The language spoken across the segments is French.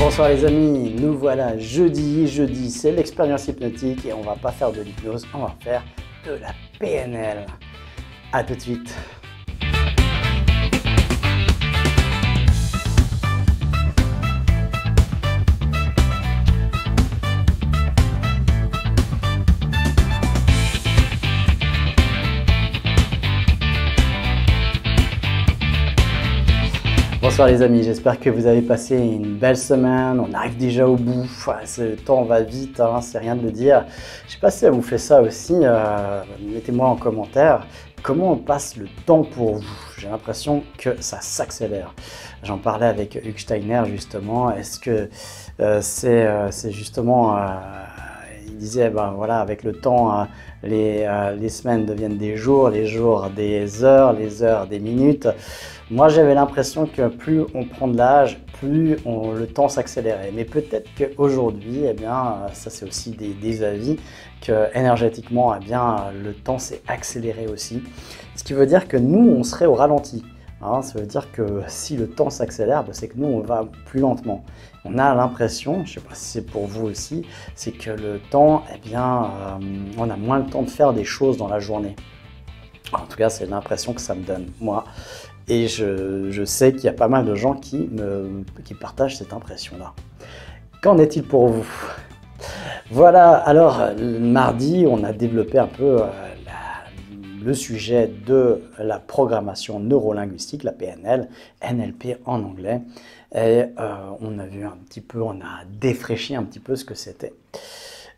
Bonsoir les amis, nous voilà jeudi. Jeudi, c'est l'expérience hypnotique et on va pas faire de l'hypnose, on va faire de la PNL. A tout de suite. Bonsoir les amis, j'espère que vous avez passé une belle semaine, on arrive déjà au bout, le temps va vite, hein, c'est rien de le dire. Je ne sais pas si ça vous fait ça aussi, mettez-moi en commentaire comment on passe le temps pour vous. J'ai l'impression que ça s'accélère. J'en parlais avec Hugues Steiner justement, est-ce que c'est justement... il disait, ben voilà, avec le temps, les semaines deviennent des jours des heures, les heures des minutes. Moi, j'avais l'impression que plus on prend de l'âge, plus le temps s'accélérait. Mais peut-être qu'aujourd'hui, eh bien, ça c'est aussi des avis, que énergétiquement, eh bien, le temps s'est accéléré aussi. Ce qui veut dire que nous, on serait au ralenti. Hein, ça veut dire que si le temps s'accélère, c'est que nous, on va plus lentement. On a l'impression, je ne sais pas si c'est pour vous aussi, c'est que le temps, eh bien, on a moins le temps de faire des choses dans la journée. En tout cas, c'est l'impression que ça me donne, moi. Et je sais qu'il y a pas mal de gens qui partagent cette impression-là. Qu'en est-il pour vous? Voilà, alors mardi, on a développé un peu le sujet de la programmation neurolinguistique, la PNL, NLP en anglais. Et on a vu un petit peu, on a défraîchi un petit peu ce que c'était.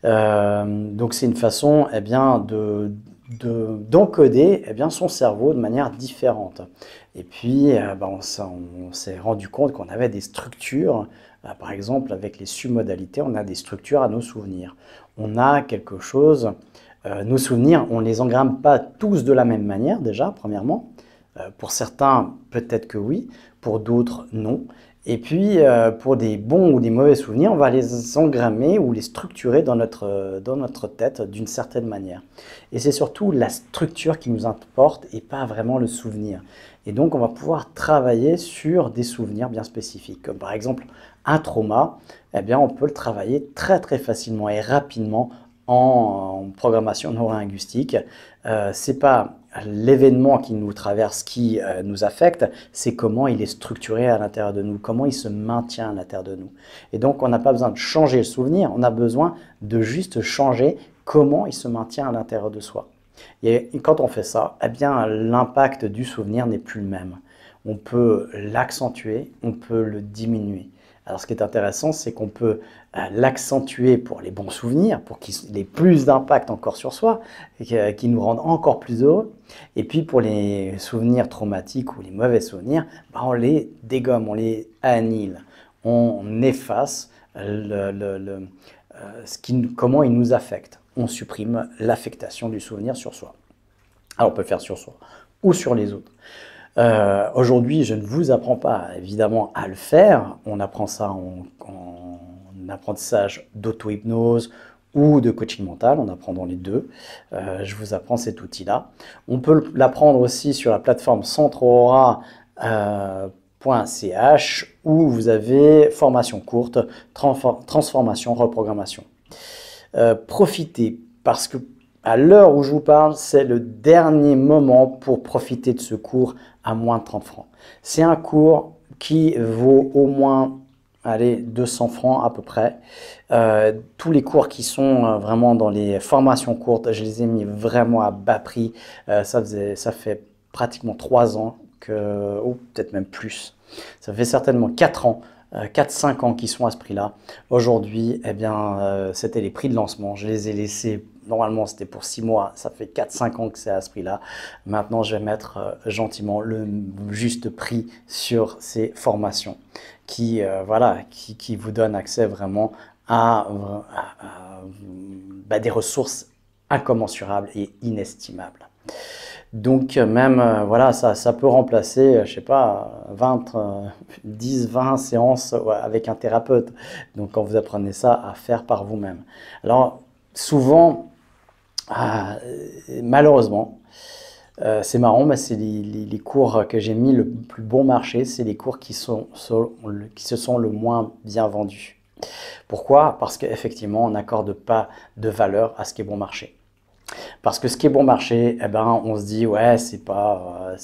Donc c'est une façon eh bien, d'encoder eh bien, son cerveau de manière différente. Et puis on s'est rendu compte qu'on avait des structures, par exemple avec les submodalités, on a des structures à nos souvenirs. On a quelque chose, nos souvenirs, on ne les engramme pas tous de la même manière déjà, premièrement. Pour certains, peut-être que oui, pour d'autres, non. Et puis, pour des bons ou des mauvais souvenirs, on va les engrammer ou les structurer dans notre tête d'une certaine manière. Et c'est surtout la structure qui nous importe et pas vraiment le souvenir. Et donc, on va pouvoir travailler sur des souvenirs bien spécifiques. Comme par exemple, un trauma, eh bien, on peut le travailler très très facilement et rapidement en programmation neurolinguistique. C'est pas l'événement qui nous traverse, qui nous affecte, c'est comment il est structuré à l'intérieur de nous, comment il se maintient à l'intérieur de nous. Et donc, on n'a pas besoin de changer le souvenir, on a besoin de juste changer comment il se maintient à l'intérieur de soi. Et quand on fait ça, eh bien, l'impact du souvenir n'est plus le même. On peut l'accentuer, on peut le diminuer. Alors, ce qui est intéressant, c'est qu'on peut l'accentuer pour les bons souvenirs, pour qu'il ait plus d'impact encore sur soi, qui nous rendent encore plus heureux. Et puis, pour les souvenirs traumatiques ou les mauvais souvenirs, on les dégomme, on les annihile. On efface comment ils nous affectent. On supprime l'affectation du souvenir sur soi. Alors, on peut le faire sur soi ou sur les autres. Aujourd'hui, je ne vous apprends pas évidemment à le faire. On apprend ça en apprentissage d'auto-hypnose ou de coaching mental. On apprend dans les deux. Je vous apprends cet outil-là. On peut l'apprendre aussi sur la plateforme centreaura.ch où vous avez formation courte, transformation, reprogrammation. Profitez parce que à l'heure où je vous parle, c'est le dernier moment pour profiter de ce cours à moins de 30 francs. C'est un cours qui vaut au moins 200 francs à peu près. Tous les cours qui sont vraiment dans les formations courtes, je les ai mis vraiment à bas prix. Ça fait pratiquement 3 ans, ou peut-être même plus. Ça fait certainement 4 ans. 4-5 ans qui sont à ce prix-là. Aujourd'hui, eh bien, c'était les prix de lancement. Je les ai laissés, normalement c'était pour 6 mois, ça fait 4-5 ans que c'est à ce prix-là. Maintenant, je vais mettre gentiment le juste prix sur ces formations qui vous donnent accès vraiment à des ressources incommensurables et inestimables. Donc même, voilà, ça peut remplacer, je sais pas, 10-20 séances avec un thérapeute. Donc quand vous apprenez ça à faire par vous-même. Alors souvent, malheureusement, C'est marrant, mais c'est les cours que j'ai mis le plus bon marché, c'est les cours qui se sont le moins bien vendus. Pourquoi? Parce qu'effectivement, on n'accorde pas de valeur à ce qui est bon marché. Parce que ce qui est bon marché, eh ben, on se dit ouais, c'est pas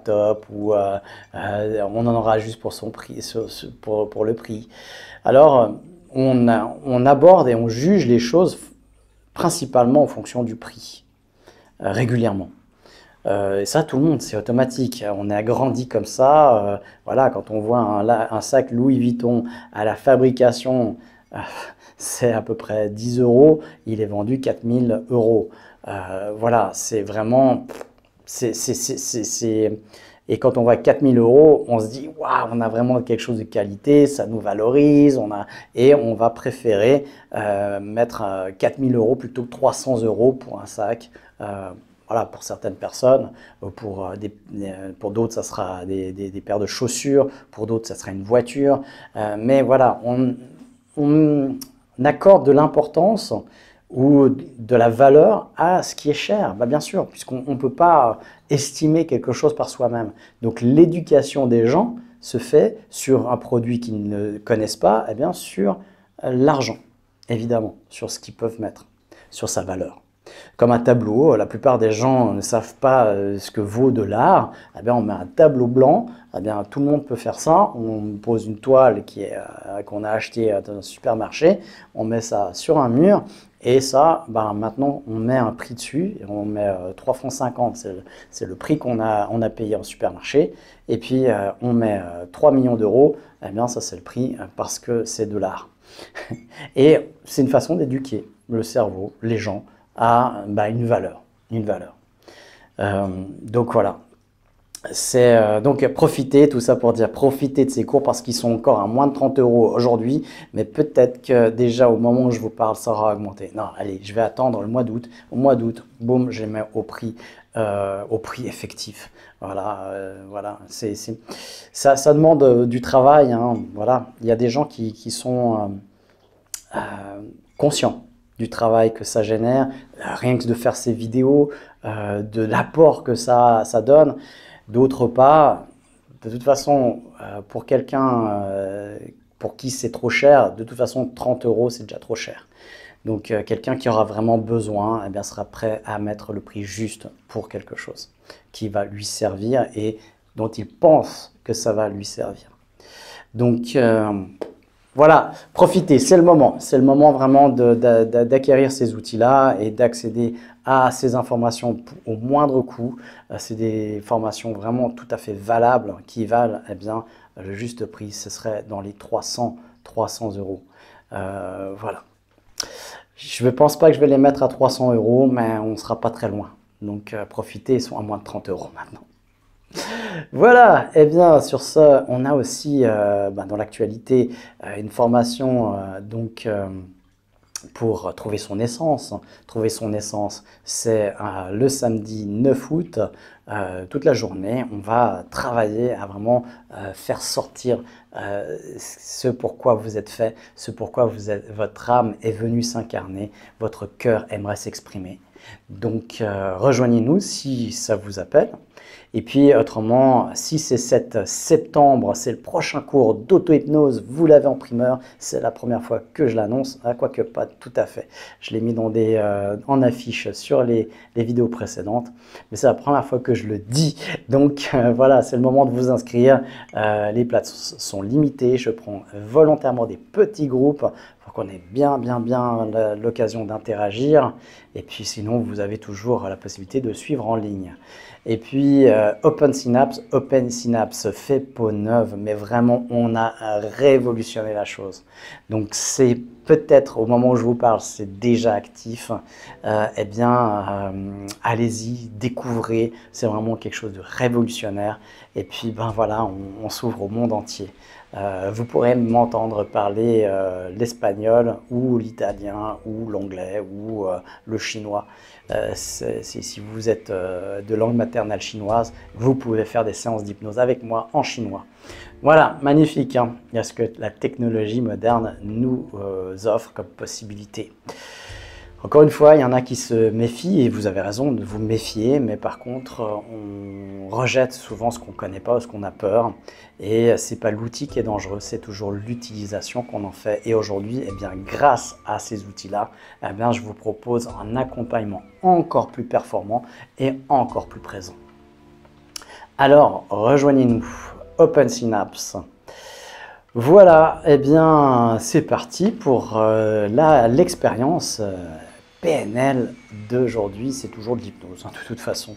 top ou on en aura juste pour son prix, pour le prix. Alors, on aborde et on juge les choses principalement en fonction du prix, régulièrement. Et ça, tout le monde, c'est automatique. On est agrandi comme ça. Voilà, quand on voit un sac Louis Vuitton à la fabrication, c'est à peu près 10 euros. Il est vendu 4000 euros. Voilà, c'est vraiment. Et quand on voit 4000 euros, on se dit, waouh, on a vraiment quelque chose de qualité, ça nous valorise, et on va préférer mettre 4000 euros plutôt que 300 euros pour un sac. Voilà, pour certaines personnes, pour d'autres, ça sera des paires de chaussures, pour d'autres, ça sera une voiture. Mais voilà, on accorde de l'importance ou de la valeur à ce qui est cher. Bah, bien sûr, puisqu'on ne peut pas estimer quelque chose par soi-même. Donc l'éducation des gens se fait sur un produit qu'ils ne connaissent pas, et bien sur l'argent, évidemment, sur ce qu'ils peuvent mettre, sur sa valeur. Comme un tableau, la plupart des gens ne savent pas ce que vaut de l'art. Eh bien, on met un tableau blanc, eh bien, tout le monde peut faire ça. On pose une toile qu'on a achetée dans un supermarché, on met ça sur un mur et ça, ben, maintenant, on met un prix dessus. Et on met 3,50 francs, c'est le prix qu'on a payé en supermarché. Et puis, on met 3 millions d'euros, eh bien, ça c'est le prix parce que c'est de l'art. Et c'est une façon d'éduquer le cerveau, les gens, à une valeur. Donc voilà, c'est donc profiter, tout ça pour dire profiter de ces cours parce qu'ils sont encore à moins de 30 euros aujourd'hui, mais peut-être que déjà au moment où je vous parle, ça aura augmenté. Non, allez, je vais attendre le mois d'août. Au mois d'août, boum, je les mets au prix effectif. Voilà, voilà. Ça demande du travail, hein, voilà. Il y a des gens qui sont conscients du travail que ça génère, rien que de faire ces vidéos, de l'apport que ça donne. D'autres pas, de toute façon, pour quelqu'un pour qui c'est trop cher, de toute façon 30 euros c'est déjà trop cher. Donc quelqu'un qui aura vraiment besoin, eh bien, sera prêt à mettre le prix juste pour quelque chose qui va lui servir et dont il pense que ça va lui servir. Donc voilà, profitez, c'est le moment vraiment d'acquérir ces outils-là et d'accéder à ces informations au moindre coût. C'est des formations vraiment tout à fait valables qui valent eh bien, le juste prix, ce serait dans les 300 euros. Voilà. Je ne pense pas que je vais les mettre à 300 euros, mais on ne sera pas très loin. Donc profitez, ils sont à moins de 30 euros maintenant. Voilà, et bien sur ce, on a aussi dans l'actualité une formation pour trouver son essence. Trouver son essence, c'est le samedi 9 août, toute la journée. On va travailler à vraiment faire sortir ce pourquoi vous êtes fait, ce pourquoi votre âme est venue s'incarner, votre cœur aimerait s'exprimer. Donc rejoignez-nous si ça vous appelle. Et puis autrement, 6 et 7 septembre, c'est le prochain cours d'auto-hypnose. Vous l'avez en primeur, c'est la première fois que je l'annonce, quoique pas tout à fait. Je l'ai mis en affiche sur les vidéos précédentes, mais c'est la première fois que je le dis. Donc voilà, c'est le moment de vous inscrire. Les places sont limitées, je prends volontairement des petits groupes pour qu'on ait bien l'occasion d'interagir. Et puis sinon, vous avez toujours la possibilité de suivre en ligne. Et puis Open Synapse fait peau neuve, mais vraiment on a révolutionné la chose. Donc c'est peut-être au moment où je vous parle, c'est déjà actif. Eh bien, allez-y, découvrez. C'est vraiment quelque chose de révolutionnaire. Et puis ben voilà, on s'ouvre au monde entier. Vous pourrez m'entendre parler l'espagnol ou l'italien ou l'anglais ou le chinois. Si vous êtes de langue maternelle chinoise, vous pouvez faire des séances d'hypnose avec moi en chinois. Voilà, magnifique, hein. Il y a ce que la technologie moderne nous offre comme possibilité. Encore une fois, il y en a qui se méfient, et vous avez raison de vous méfier, mais par contre, on rejette souvent ce qu'on ne connaît pas ou ce qu'on a peur. Et ce n'est pas l'outil qui est dangereux, c'est toujours l'utilisation qu'on en fait. Et aujourd'hui, eh bien, grâce à ces outils-là, eh bien, je vous propose un accompagnement encore plus performant et encore plus présent. Alors, rejoignez-nous, Open Synapse. Voilà, eh bien, c'est parti pour l'expérience PNL d'aujourd'hui. C'est toujours de l'hypnose, de toute façon,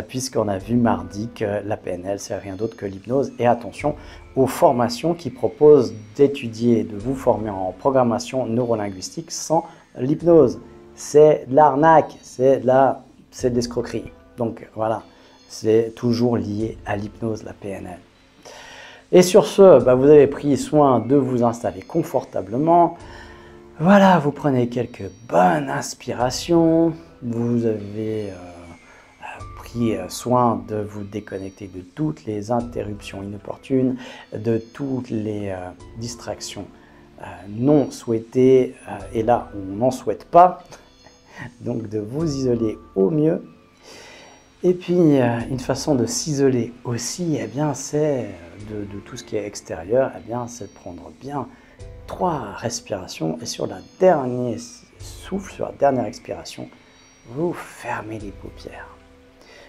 puisqu'on a vu mardi que la PNL, c'est rien d'autre que l'hypnose. Et attention aux formations qui proposent d'étudier, de vous former en programmation neurolinguistique sans l'hypnose. C'est de l'arnaque, c'est de l'escroquerie. Donc voilà, c'est toujours lié à l'hypnose, la PNL. Et sur ce, vous avez pris soin de vous installer confortablement. Voilà, vous prenez quelques bonnes inspirations. Vous avez pris soin de vous déconnecter de toutes les interruptions inopportunes, de toutes les distractions non souhaitées. Et là, on n'en souhaite pas. Donc de vous isoler au mieux. Et puis, une façon de s'isoler aussi, eh bien, c'est de tout ce qui est extérieur, eh bien, c'est de prendre bien 3 respirations et sur la dernière souffle, sur la dernière expiration, vous fermez les paupières.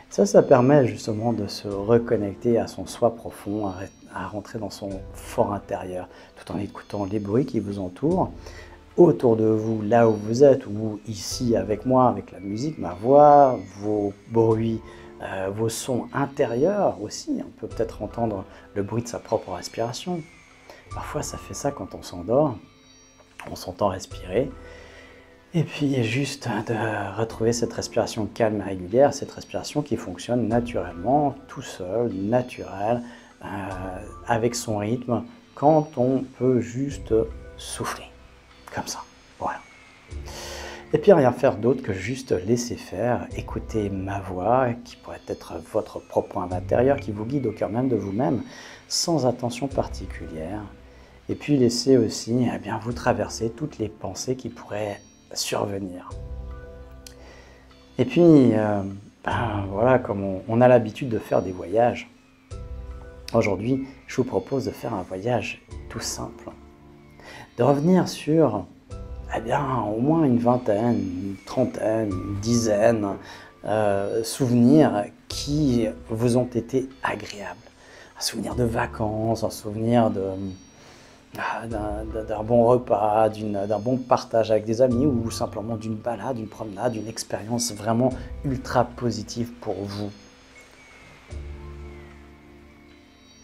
Ça permet justement de se reconnecter à son soi profond, à rentrer dans son fort intérieur, tout en écoutant les bruits qui vous entourent. Autour de vous, là où vous êtes, ou ici avec moi, avec la musique, ma voix, vos bruits, vos sons intérieurs aussi. On peut peut-être entendre le bruit de sa propre respiration. Parfois, ça fait ça quand on s'endort, on s'entend respirer. Et puis, juste de retrouver cette respiration calme et régulière, cette respiration qui fonctionne naturellement, tout seul, naturel, avec son rythme, quand on peut juste souffler. Comme ça, voilà. Et puis rien faire d'autre que juste laisser faire, écouter ma voix, qui pourrait être votre propre point d'intérieur, qui vous guide au cœur même de vous-même, sans attention particulière. Et puis laisser aussi vous traverser toutes les pensées qui pourraient survenir. Et puis, voilà, comme on a l'habitude de faire des voyages, aujourd'hui, je vous propose de faire un voyage tout simple. De revenir sur au moins une vingtaine, une trentaine, une dizaine souvenirs qui vous ont été agréables. Un souvenir de vacances, un souvenir d'un bon repas, d'un bon partage avec des amis ou simplement d'une balade, d'une promenade, d'une expérience vraiment ultra positive pour vous.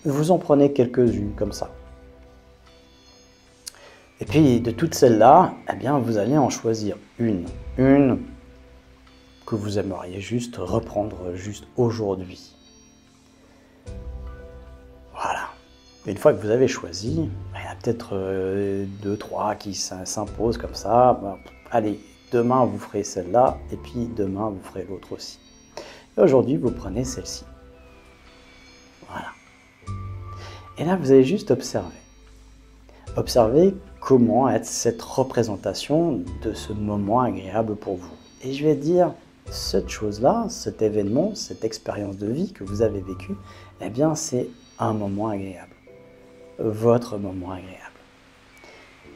Vous en prenez quelques-unes comme ça. Et puis, de toutes celles-là, vous allez en choisir une que vous aimeriez juste reprendre juste aujourd'hui. Voilà. Et une fois que vous avez choisi, il y en a peut-être 2, 3 qui s'imposent comme ça. Allez, demain vous ferez celle-là, et puis demain vous ferez l'autre aussi. Et aujourd'hui, vous prenez celle-ci. Voilà. Et là, vous allez juste observer. Observez comment est cette représentation de ce moment agréable pour vous. Et je vais dire, cette chose-là, cet événement, cette expérience de vie que vous avez vécue, c'est un moment agréable. Votre moment agréable.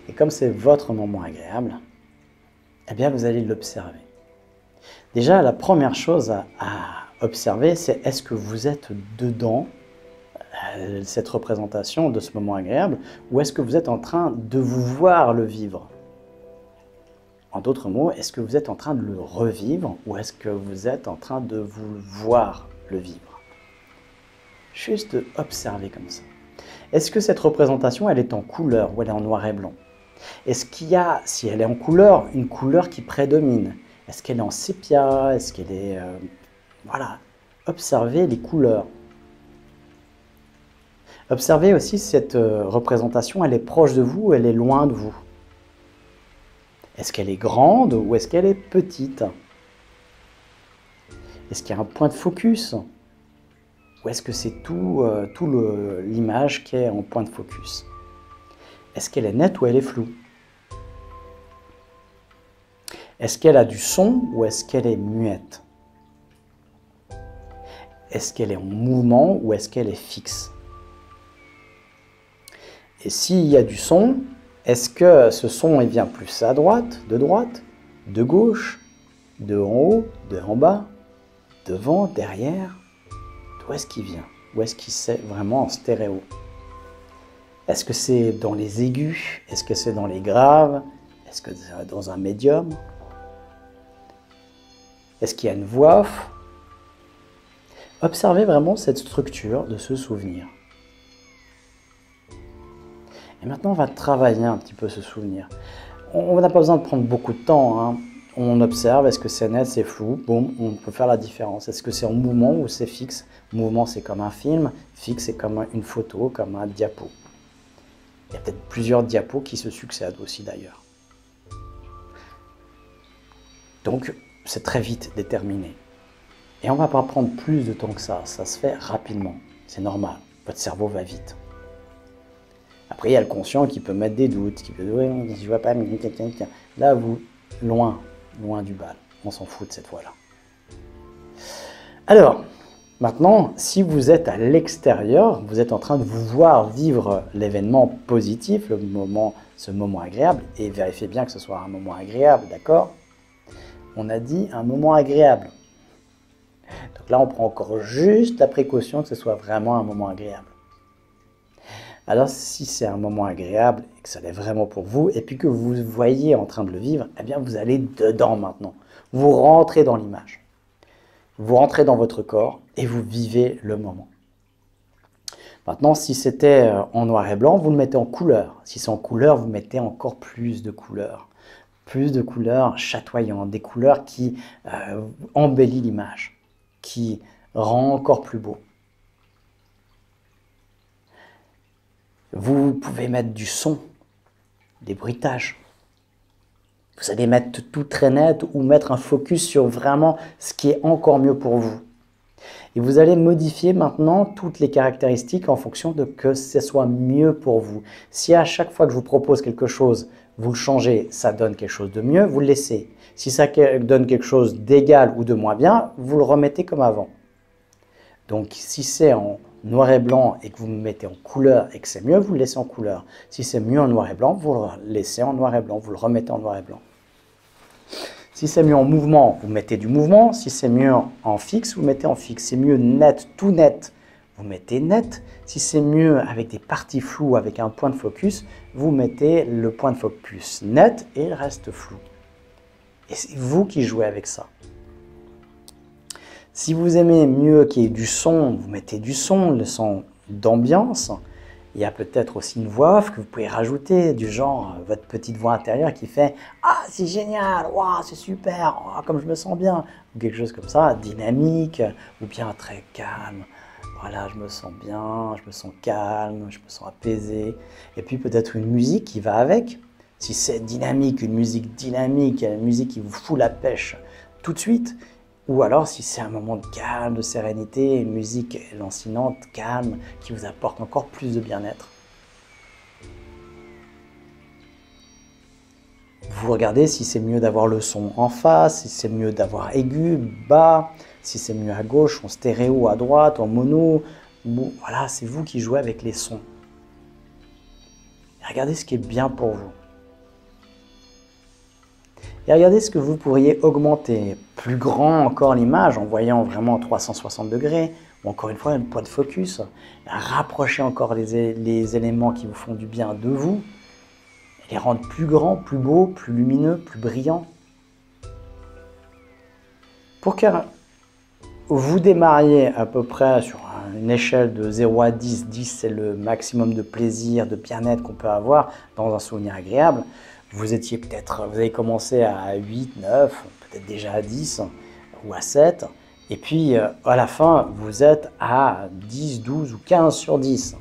Et comme c'est votre moment agréable, vous allez l'observer. Déjà, la première chose à observer, c'est est-ce que vous êtes dedans cette représentation de ce moment agréable, ou est-ce que vous êtes en train de vous voir le vivre? En d'autres mots, est-ce que vous êtes en train de le revivre, ou est-ce que vous êtes en train de vous voir le vivre? Juste observer comme ça. Est-ce que cette représentation, elle est en couleur, ou elle est en noir et blanc? Est-ce qu'il y a, si elle est en couleur, une couleur qui prédomine? Est-ce qu'elle est en sépia? Est-ce qu'elle est... Voilà, observez les couleurs. Observez aussi cette représentation, elle est proche de vous ou elle est loin de vous? Est-ce qu'elle est grande ou est-ce qu'elle est petite? Est-ce qu'il y a un point de focus? Ou est-ce que c'est tout l'image qui est en point de focus? Est-ce qu'elle est nette ou elle est floue? Est-ce qu'elle a du son ou est-ce qu'elle est muette? Est-ce qu'elle est en mouvement ou est-ce qu'elle est fixe? Et s'il y a du son, est-ce que ce son il vient plus à droite, de gauche, de en haut, de en bas, devant, derrière? D'où est-ce qu'il vient? Où est-ce qu'il c'est vraiment en stéréo? Est-ce que c'est dans les aigus? Est-ce que c'est dans les graves? Est-ce que c'est dans un médium? Est-ce qu'il y a une voix off? Observez vraiment cette structure de ce souvenir. Et maintenant, on va travailler un petit peu ce souvenir. On n'a pas besoin de prendre beaucoup de temps, hein. On observe, est-ce que c'est net, c'est flou? Boum, on peut faire la différence. Est-ce que c'est en mouvement ou c'est fixe? Mouvement, c'est comme un film. Fixe, c'est comme une photo, comme un diapo. Il y a peut-être plusieurs diapos qui se succèdent aussi d'ailleurs. Donc, c'est très vite déterminé. Et on ne va pas prendre plus de temps que ça se fait rapidement. C'est normal, votre cerveau va vite. Après, il y a le conscient qui peut mettre des doutes, qui peut dire, oui, je vois pas, mais là, vous, loin du bal. On s'en fout de cette fois-là. Alors, maintenant, si vous êtes à l'extérieur, vous êtes en train de vous voir vivre l'événement positif, ce moment agréable, et vérifiez bien que ce soit un moment agréable, d'accord? On a dit un moment agréable. Donc là, on prend encore juste la précaution que ce soit vraiment un moment agréable. Alors, si c'est un moment agréable et que ça l'est vraiment pour vous, et puis que vous voyez en train de le vivre, eh bien, vous allez dedans maintenant. Vous rentrez dans l'image. Vous rentrez dans votre corps et vous vivez le moment. Maintenant, si c'était en noir et blanc, vous le mettez en couleur. Si c'est en couleur, vous mettez encore plus de couleurs. Plus de couleurs chatoyantes, des couleurs qui embellissent l'image, qui rend encore plus beau. Vous pouvez mettre du son, des bruitages. Vous allez mettre tout très net ou mettre un focus sur vraiment ce qui est encore mieux pour vous. Et vous allez modifier maintenant toutes les caractéristiques en fonction de que ce soit mieux pour vous. Si à chaque fois que je vous propose quelque chose, vous le changez, ça donne quelque chose de mieux, vous le laissez. Si ça donne quelque chose d'égal ou de moins bien, vous le remettez comme avant. Donc si c'est en noir et blanc et que vous me mettez en couleur et que c'est mieux, vous le laissez en couleur. Si c'est mieux en noir et blanc, vous le laissez en noir et blanc, vous le remettez en noir et blanc. Si c'est mieux en mouvement, vous mettez du mouvement. Si c'est mieux en fixe, vous mettez en fixe. Si c'est mieux net, tout net, vous mettez net. Si c'est mieux avec des parties floues, avec un point de focus, vous mettez le point de focus net et il reste flou. Et c'est vous qui jouez avec ça. Si vous aimez mieux qu'il y ait du son, vous mettez du son, le son d'ambiance. Il y a peut-être aussi une voix off que vous pouvez rajouter, du genre votre petite voix intérieure qui fait « Ah, c'est génial, wow, c'est super, oh, comme je me sens bien » ou quelque chose comme ça, dynamique ou bien très calme. Voilà, je me sens bien, je me sens calme, je me sens apaisé. Et puis peut-être une musique qui va avec. Si c'est dynamique, une musique qui vous fout la pêche tout de suite. Ou alors, si c'est un moment de calme, de sérénité, une musique lancinante, calme, qui vous apporte encore plus de bien-être. Vous regardez si c'est mieux d'avoir le son en face, si c'est mieux d'avoir aigu, bas, si c'est mieux à gauche, en stéréo, à droite, en mono. Voilà, c'est vous qui jouez avec les sons. Et regardez ce qui est bien pour vous. Et regardez ce que vous pourriez augmenter, plus grand encore l'image, en voyant vraiment 360 degrés, ou encore une fois un point de focus, rapprocher encore les éléments qui vous font du bien de vous, et les rendre plus grands, plus beaux, plus lumineux, plus brillants. Pour que vous démarriez à peu près sur une échelle de 0 à 10, 10 c'est le maximum de plaisir, de bien-être qu'on peut avoir dans un souvenir agréable. Vous avez commencé à 8, 9, peut-être déjà à 10 ou à 7. Et puis, à la fin, vous êtes à 10, 12 ou 15 sur 10.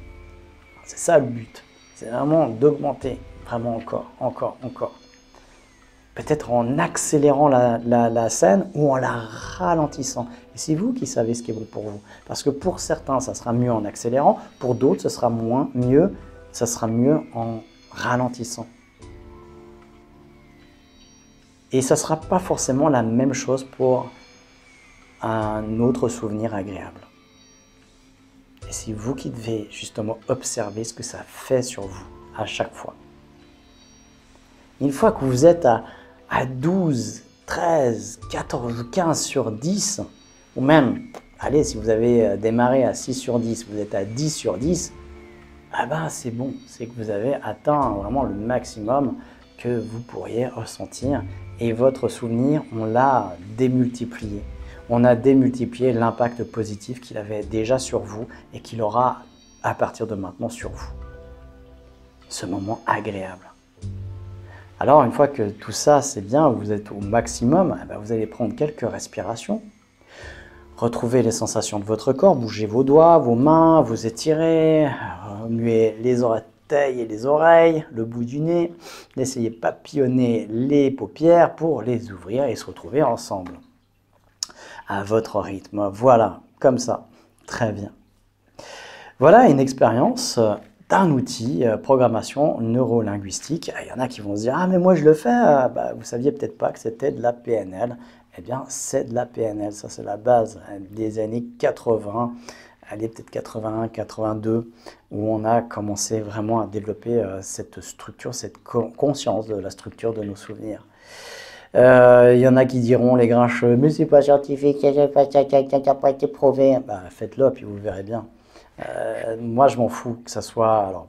C'est ça le but. C'est vraiment d'augmenter, vraiment encore. Peut-être en accélérant la scène ou en la ralentissant. Et c'est vous qui savez ce qui est bon pour vous. Parce que pour certains, ça sera mieux en accélérant. Pour d'autres, ça sera mieux en ralentissant. Et ça ne sera pas forcément la même chose pour un autre souvenir agréable. Et c'est vous qui devez justement observer ce que ça fait sur vous à chaque fois. Une fois que vous êtes à 12, 13, 14 ou 15 sur 10, ou même, allez, si vous avez démarré à 6 sur 10, vous êtes à 10 sur 10, ah ben c'est bon, c'est que vous avez atteint vraiment le maximum que vous pourriez ressentir et votre souvenir, on l'a démultiplié. On a démultiplié l'impact positif qu'il avait déjà sur vous et qu'il aura à partir de maintenant sur vous. Ce moment agréable. Alors une fois que tout ça c'est bien, vous êtes au maximum, eh ben, vous allez prendre quelques respirations. Retrouvez les sensations de votre corps, bougez vos doigts, vos mains, vous étirez, remuez les orteils et les oreilles, le bout du nez. N'essayez pas de papillonner les paupières pour les ouvrir et se retrouver ensemble. À votre rythme, voilà, comme ça, très bien. Voilà une expérience d'un outil programmation neurolinguistique. Il y en a qui vont se dire « Ah mais moi je le fais, vous saviez peut-être pas que c'était de la PNL ». Eh bien, c'est de la PNL, ça c'est la base des années 80, allez peut-être 81, 82, où on a commencé vraiment à développer cette structure, cette conscience de la structure de nos souvenirs. Il y en a qui diront, les grincheux, mais c'est pas scientifique, ça n'a pas été prouvé. Faites-le, puis vous verrez bien. Moi, je m'en fous que ça soit... Alors,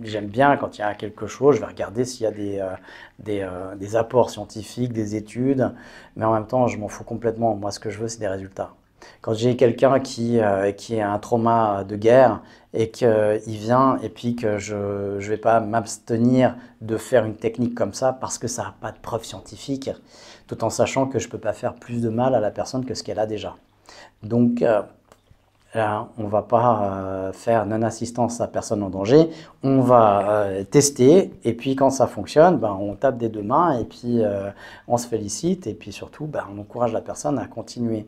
j'aime bien quand il y a quelque chose, je vais regarder s'il y a des apports scientifiques, des études, mais en même temps, je m'en fous complètement. Moi, ce que je veux, c'est des résultats. Quand j'ai quelqu'un qui a un trauma de guerre et qu'il vient et puis que je ne vais pas m'abstenir de faire une technique comme ça parce que ça n'a pas de preuve scientifique, tout en sachant que je ne peux pas faire plus de mal à la personne que ce qu'elle a déjà. Donc, là, on ne va pas faire non-assistance à personne en danger, on va tester et puis quand ça fonctionne, on tape des deux mains et puis on se félicite et puis surtout on encourage la personne à continuer.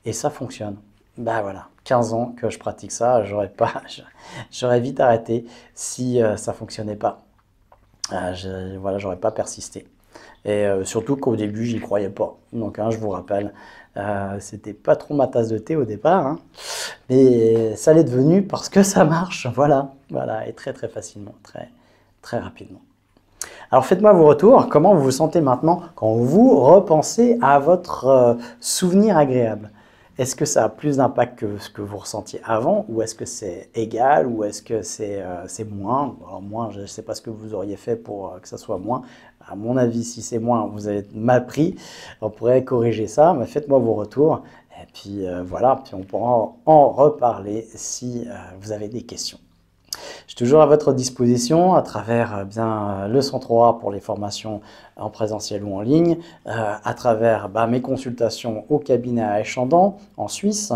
Et ça fonctionne. Voilà, 15 ans que je pratique ça, j'aurais vite arrêté si ça ne fonctionnait pas. J'aurais pas persisté. Et surtout qu'au début, j'y croyais pas. Donc, je vous rappelle, c'était pas trop ma tasse de thé au départ, mais ça l'est devenu parce que ça marche, voilà, et très très facilement, très très rapidement. Alors faites-moi vos retours, comment vous vous sentez maintenant quand vous repensez à votre souvenir agréable? Est-ce que ça a plus d'impact que ce que vous ressentiez avant, ou est-ce que c'est égal, ou est-ce que c'est moins? Alors moins, je ne sais pas ce que vous auriez fait pour que ça soit moins. À mon avis, si c'est moins, vous avez mal pris. On pourrait corriger ça, mais faites-moi vos retours. Et puis voilà, puis on pourra en reparler si vous avez des questions. Je suis toujours à votre disposition à travers le 103 pour les formations en présentiel ou en ligne, à travers mes consultations au cabinet à Échandon en Suisse,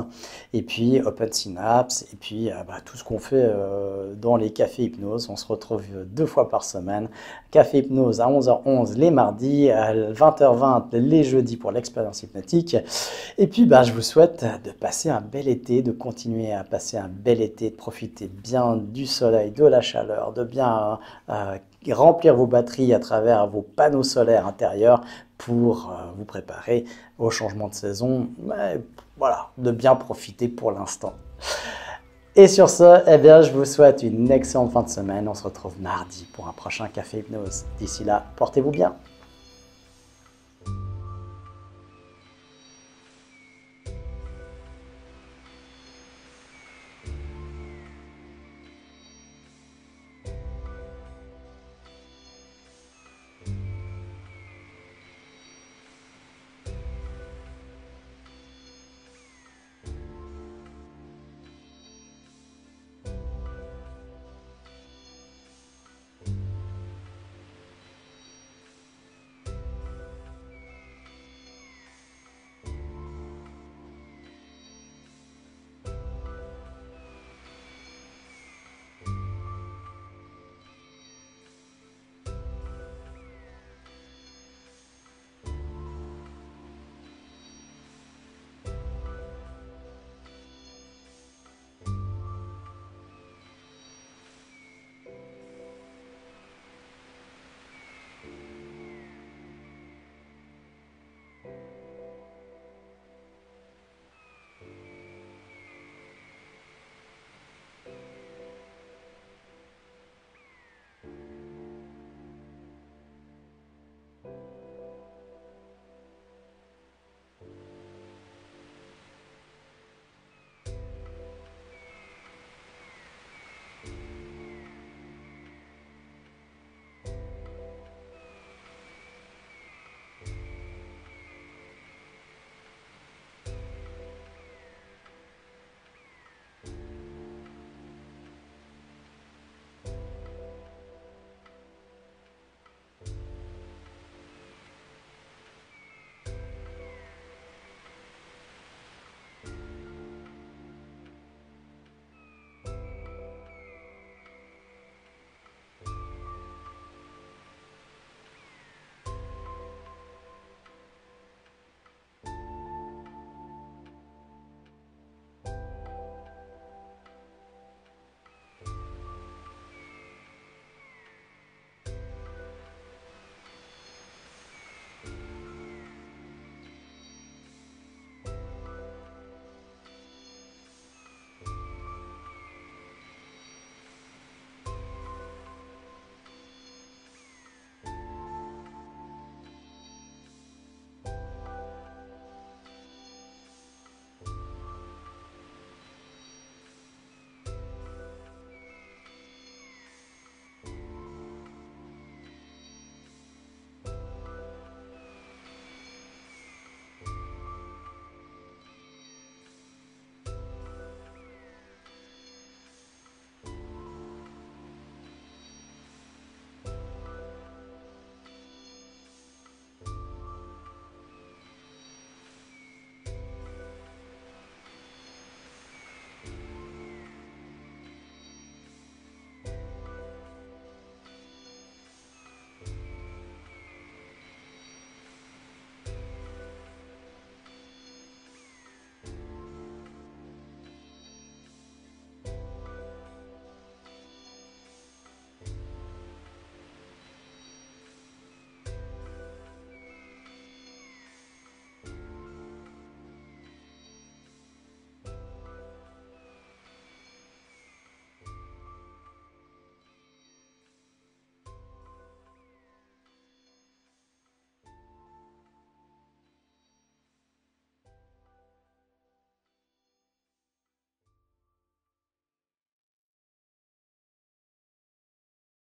et puis Open Synapse, et puis tout ce qu'on fait dans les cafés hypnose. On se retrouve 2 fois par semaine. Café hypnose à 11h11 les mardis, à 20h20 les jeudis pour l'expérience hypnotique. Et puis je vous souhaite de passer un bel été, de continuer à passer un bel été, de profiter bien du soleil, de la chaleur, de bien remplir vos batteries à travers vos panneaux solaires intérieurs pour vous préparer au changement de saison. Voilà, de bien profiter pour l'instant. Et sur ce, je vous souhaite une excellente fin de semaine. On se retrouve mardi pour un prochain Café Hypnose. D'ici là, portez-vous bien.